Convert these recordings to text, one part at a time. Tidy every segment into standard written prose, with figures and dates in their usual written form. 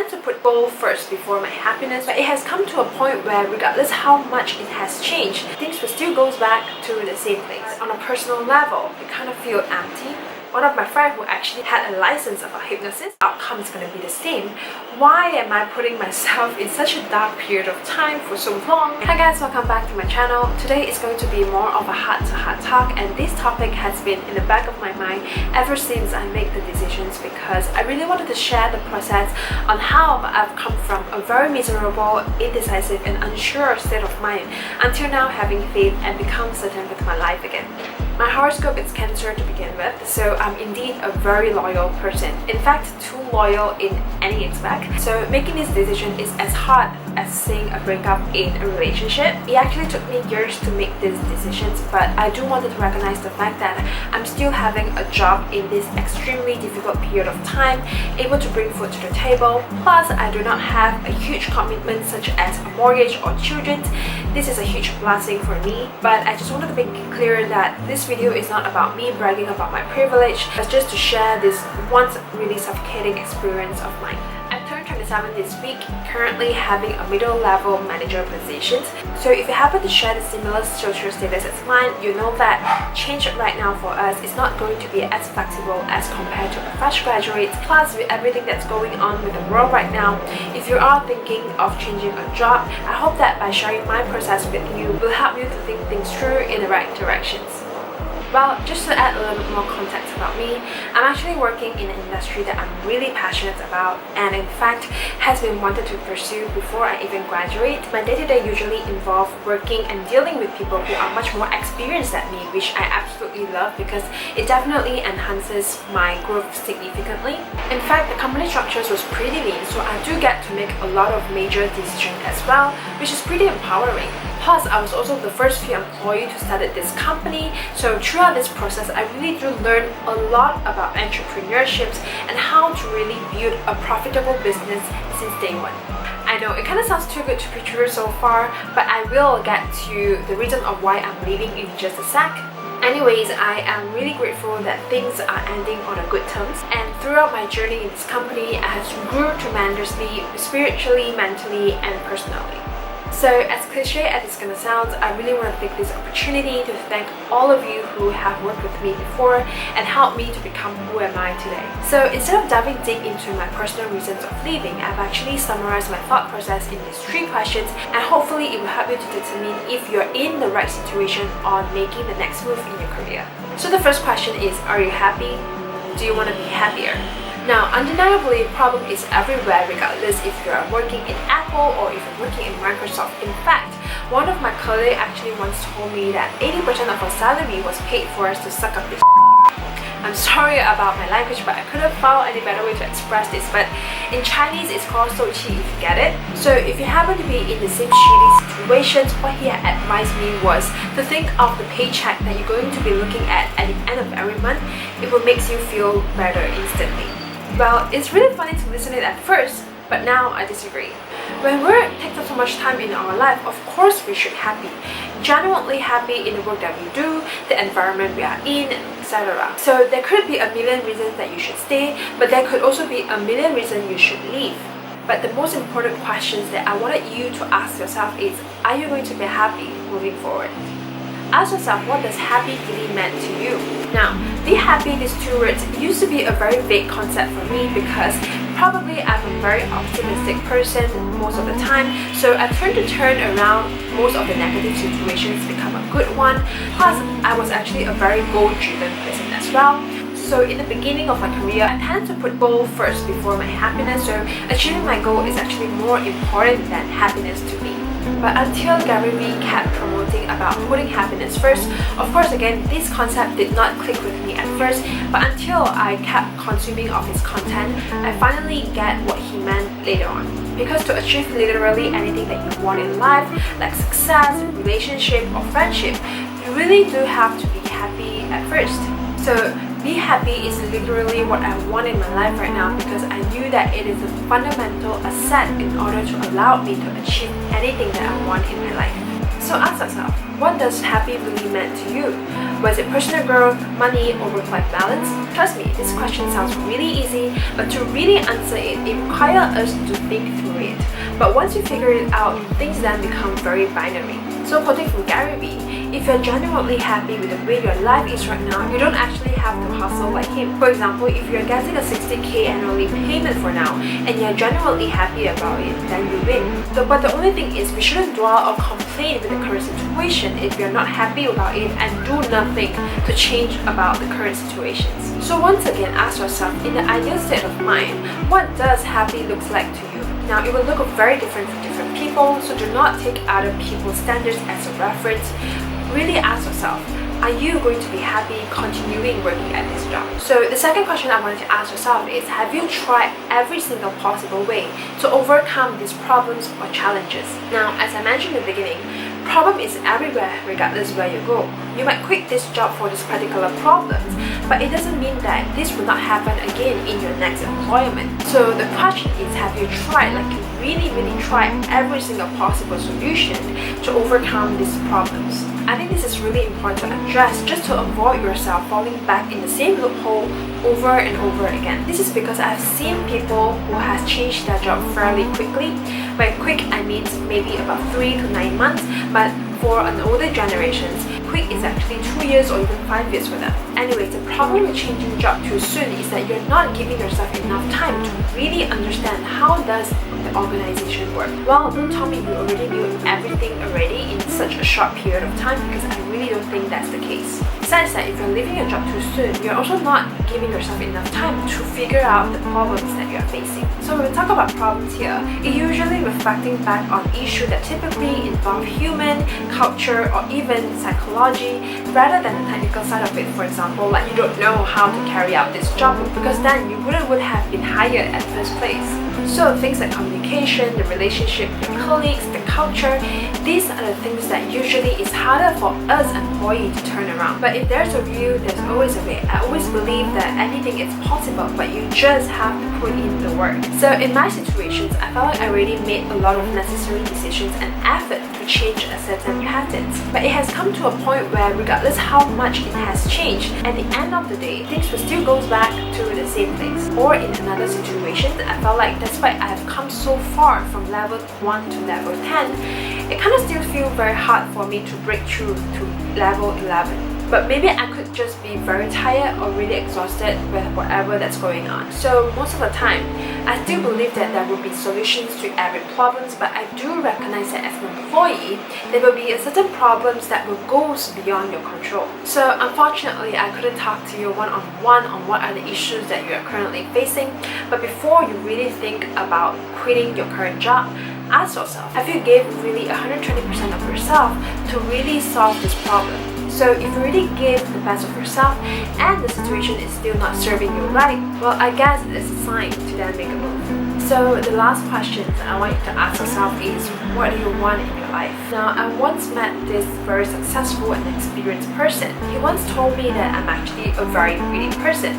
tend to put goal first before my happiness, but it has come to a point where regardless how much it has changed, things will still goes back to the same place. On a personal level, it kind of feel empty. One of my friends who actually had a license of a hypnosis, outcome is going to be the same. Why am I putting myself in such a dark period of time for so long? Hi guys, welcome back to my channel. Today is going to be more of a heart-to-heart talk, and this topic has been in the back of my mind ever since I made the decisions, because I really wanted to share the process on how I've come from a very miserable, indecisive and unsure state of mind until now having faith and become certain with my life again. My horoscope is Cancer to begin with, so I'm indeed a very loyal person. In fact, too loyal in any aspect. So making this decision is as hard as seeing a breakup in a relationship. It actually took me years to make these decisions, but I do want to recognize the fact that I'm still having a job in this extremely difficult period of time, able to bring food to the table. Plus, I do not have a huge commitment such as a mortgage or children. This is a huge blessing for me, but I just wanted to make it clear that this video is not about me bragging about my privilege, but just to share this once really suffocating experience of mine. I turned 27 this week, currently having a middle-level manager position. So if you happen to share the similar social status as mine, you know that change right now for us is not going to be as flexible as compared to a fresh graduate. Plus, with everything that's going on with the world right now, if you are thinking of changing a job, I hope that by sharing my process with you will help you to think things through in the right directions. Well, just to add a little bit more context about me, I'm actually working in an industry that I'm really passionate about, and in fact has been wanted to pursue before I even graduate. My day-to-day usually involve working and dealing with people who are much more experienced than me, which I absolutely love because it definitely enhances my growth significantly. In fact, the company structures was pretty lean, so I do get to make a lot of major decisions as well, which is pretty empowering. Plus, I was also the first few employee to start this company, so throughout this process, I really do learn a lot about entrepreneurship and how to really build a profitable business since day one. I know it kind of sounds too good to be true so far, but I will get to the reason of why I'm leaving in just a sec. Anyways, I am really grateful that things are ending on a good terms, and throughout my journey in this company, I have grew tremendously spiritually, mentally and personally. So as cliche as it's gonna sound, I really want to take this opportunity to thank all of you who have worked with me before and helped me to become who am I today. So instead of diving deep into my personal reasons of leaving, I've actually summarized my thought process in these 3 questions, and hopefully it will help you to determine if you're in the right situation on making the next move in your career. So the first question is, are you happy? Do you want to be happier? Now, undeniably, the problem is everywhere, regardless if you're working in Apple or if you're working in Microsoft. In fact, one of my colleagues actually once told me that 80% of our salary was paid for us to suck up this. I'm sorry about my language, but I couldn't find any better way to express this, but in Chinese it's called 受气 if you get it. So if you happen to be in the same shitty situations, what he had advised me was to think of the paycheck that you're going to be looking at the end of every month. It will make you feel better instantly. Well, it's really funny to listen to it at first, but now I disagree. When work takes up so much time in our life, of course we should happy. Genuinely happy in the work that we do, the environment we are in, etc. So there could be a million reasons that you should stay, but there could also be a million reasons you should leave. But the most important questions that I wanted you to ask yourself is, are you going to be happy moving forward? Ask yourself, what does happy really mean to you? Now, be happy, these 2 words used to be a very vague concept for me because probably I'm a very optimistic person most of the time, so I tend to turn around most of the negative situations become a good one. Plus, I was actually a very goal-driven person as well. So in the beginning of my career, I tend to put goal first before my happiness, so achieving my goal is actually more important than happiness to me. But until Gary Vee kept promoting about putting happiness first, of course again, this concept did not click with me at first, but until I kept consuming of his content, I finally get what he meant later on. Because to achieve literally anything that you want in life, like success, relationship or friendship, you really do have to be happy at first. So be happy is literally what I want in my life right now, because I knew that it is a fundamental asset in order to allow me to achieve anything that I want in my life. So ask yourself, what does happy really mean to you? Was it personal growth, money, or work-life balance? Trust me, this question sounds really easy, but to really answer it, it requires us to think through it. But once you figure it out, things then become very binary. So quoting from Gary Vee, if you're genuinely happy with the way your life is right now, you don't actually have to hustle like him. For example, if you're getting a 60k annually payment for now, and you're genuinely happy about it, then you win. But the only thing is, we shouldn't dwell or complain with the current situation if you're not happy about it and do nothing to change about the current situations. So once again, ask yourself, in the ideal state of mind, what does happy looks like to you? Now, it will look very different for different people, so do not take other people's standards as a reference. Really ask yourself, are you going to be happy continuing working at this job? So the second question I wanted to ask yourself is, have you tried every single possible way to overcome these problems or challenges? Now, as I mentioned in the beginning, problem is everywhere regardless where you go. You might quit this job for this particular problem, but it doesn't mean that this will not happen again in your next employment. So the question is, have you tried, like you really tried every single possible solution to overcome these problems? I think this is really important to address just to avoid yourself falling back in the same loophole over and over again. This is because I've seen people who has changed their job fairly quickly. By quick, I mean maybe about 3 to 9 months, but for an older generations, quick is actually 2 years or even 5 years for them. Anyway, the problem with changing job too soon is that you're not giving yourself enough time to really understand how does the organization work. Well, don't tell me you already knew everything already in such a short period of time, because I really don't think that's the case. Besides that, if you're leaving your job too soon, you're also not giving yourself enough time to figure out the problems that you're facing. So when we talk about problems here, it's usually reflecting back on issues that typically involve human, culture, or even psychology, rather than the technical side of it. For example, like you don't know how to carry out this job, because then you would have been hired at the first place. So things like communication, the relationship with your colleagues, the culture, these are the things that usually is harder for us employees to turn around. But if there's a will, there's always a way. I always believe that anything is possible, but you just have to put in the work. So in my situations, I felt like I already made a lot of necessary decisions and effort to change a certain patterns. But it has come to a point where regardless how much it has changed, at the end of the day, things will still goes back to the same place. Or in another situation, I felt like that's why I have come so far from level 1 to level 10. It kind of still feels very hard for me to break through to level 11. But maybe I could just be very tired or really exhausted with whatever that's going on. So most of the time, I still believe that there will be solutions to every problem, but I do recognize that as an employee, there will be certain problems that will go beyond your control. So unfortunately, I couldn't talk to you one-on-one on what are the issues that you are currently facing. But before you really think about quitting your current job, ask yourself, have you gave really 120% of yourself to really solve this problem? So if you really give the best of yourself and the situation is still not serving you right, well, I guess it's a sign to then make a move. So the last question I want you to ask yourself is, what do you want in your life? Now, I once met this very successful and experienced person. He once told me that I'm actually a very greedy person.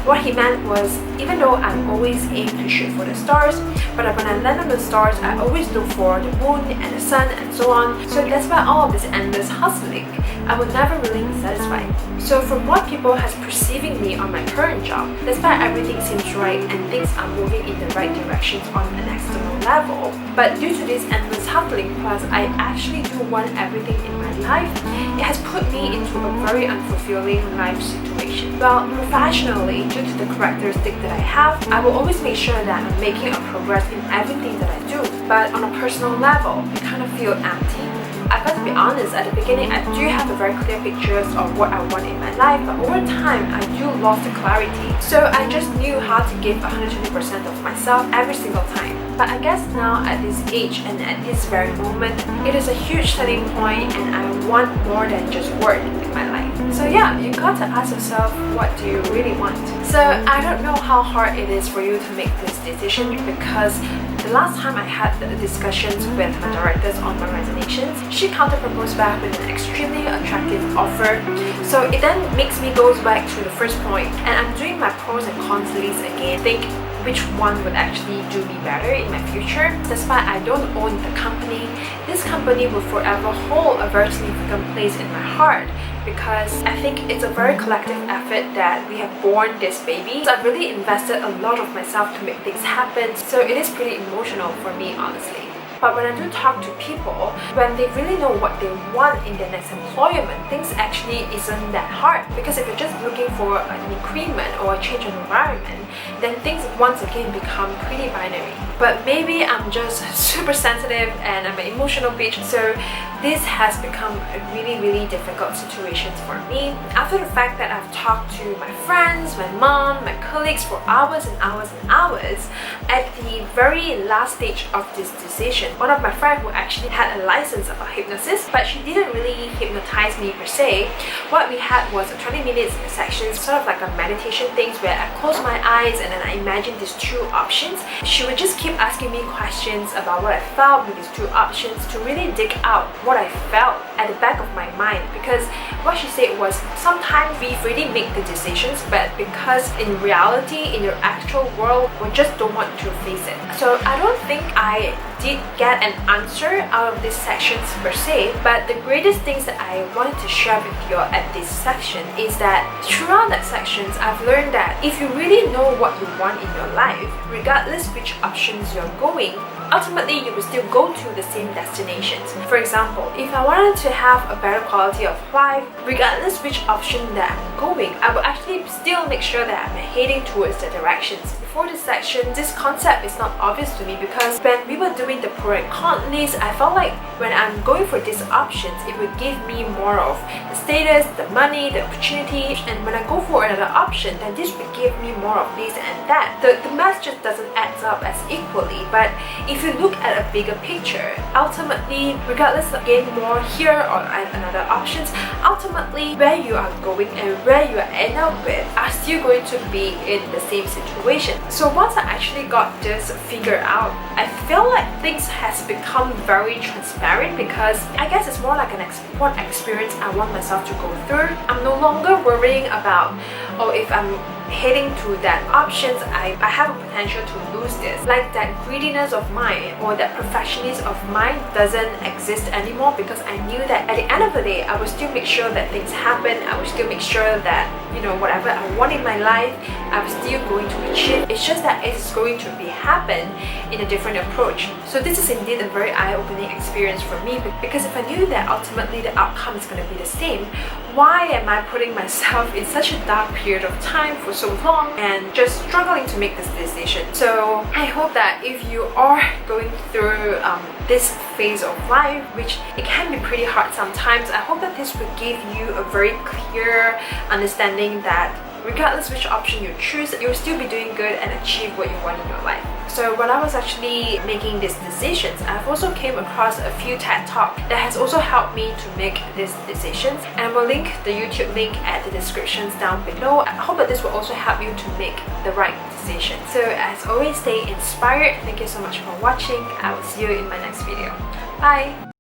What he meant was, even though I'm always aim to shoot for the stars, but when I land on the stars, I always look for the moon and the sun and so on. So despite all of this endless hustling, I will never really be satisfied. So from what people has perceiving me on my current job, despite everything seems right and things are moving in the right directions on an external level, but due to this endless hustling, plus I actually do want everything in my life, it has put me into a very unfulfilling life situation. Well, professionally, due to the characteristic that I have, I will always make sure that I'm making a progress in everything that I do. But on a personal level, I kind of feel empty. I've got to be honest, at the beginning I do have a very clear pictures of what I want in my life, but over time I do lost the clarity. So I just knew how to give 120% of myself every single time. But I guess now at this age and at this very moment, it is a huge turning point and I want more than just work in my life. So yeah, you got to ask yourself, what do you really want? So I don't know how hard it is for you to make this decision, because the last time I had the discussions with my directors on my resignations, she counter-proposed back with an extremely attractive offer. So it then makes me go back to the first point, and I'm doing my pros and cons list again, think which one would actually do me better in my future. Despite I don't own the company, this company will forever hold a very significant place in my heart, because I think it's a very collective effort that we have born this baby. So I've really invested a lot of myself to make things happen, so it is pretty emotional for me, honestly. But when I do talk to people, when they really know what they want in their next employment, things actually isn't that hard. Because if you're just looking for an increment or a change of environment, then things once again become pretty binary. But maybe I'm just super sensitive and I'm an emotional bitch, so this has become a really difficult situation for me. After the fact that I've talked to my friends, my mom, my colleagues for hours and hours and hours, at the very last stage of this decision, one of my friends who actually had a license about hypnosis, but she didn't really hypnotize me per se. What we had was a 20 minutes section, sort of like a meditation things where I close my eyes and then I imagine these two options. She would just keep asking me questions about what I felt with these two options to really dig out what I felt at the back of my mind, because what she said was sometimes we really make the decisions, but because in reality, in your actual world, we just don't want to face it. So I don't think I did get an answer out of these sections per se, but the greatest things that I wanted to share with you at this section is that throughout that sections, I've learned that if you really know what you want in your life, regardless which options you're going, ultimately you will still go to the same destinations. For example, if I wanted to have a better quality of life, regardless which option that I'm going, I will actually still make sure that I'm heading towards the directions. Before this section, this concept is not obvious to me because when we were doing the pro and con list, I felt like when I'm going for these options, it would give me more of the status, the money, the opportunity, and when I go for another option, then this would give me more of this and that. The math just doesn't add up as equally, but if you look at a bigger picture, ultimately, regardless of getting more here or another options, ultimately where you are going and where you end up with are still going to be in the same situation. So once I actually got this figured out, I feel like things has become very transparent because I guess it's more like what experience I want myself to go through. I'm no longer worrying about, oh, if I'm heading to that options, I have a potential to lose this. Like that greediness of mine or that perfectionism of mine doesn't exist anymore, because I knew that at the end of the day, I would still make sure that things happen. I would still make sure that, you know, whatever I want in my life, I'm still going to achieve. It's just that it's going to be happen in a different approach. So this is indeed a very eye-opening experience for me, because if I knew that ultimately the outcome is going to be the same, why am I putting myself in such a dark period of time for so long and just struggling to make this decision? So I hope that if you are going through this phase of life, which it can be pretty hard sometimes, I hope that this will give you a very clear understanding that regardless which option you choose, you'll still be doing good and achieve what you want in your life. So when I was actually making these decisions, I've also came across a few TED Talks that has also helped me to make these decisions, and I will link the YouTube link at the descriptions down below. I hope that this will also help you to make the right decision. So as always, stay inspired. Thank you so much for watching. I will see you in my next video. Bye!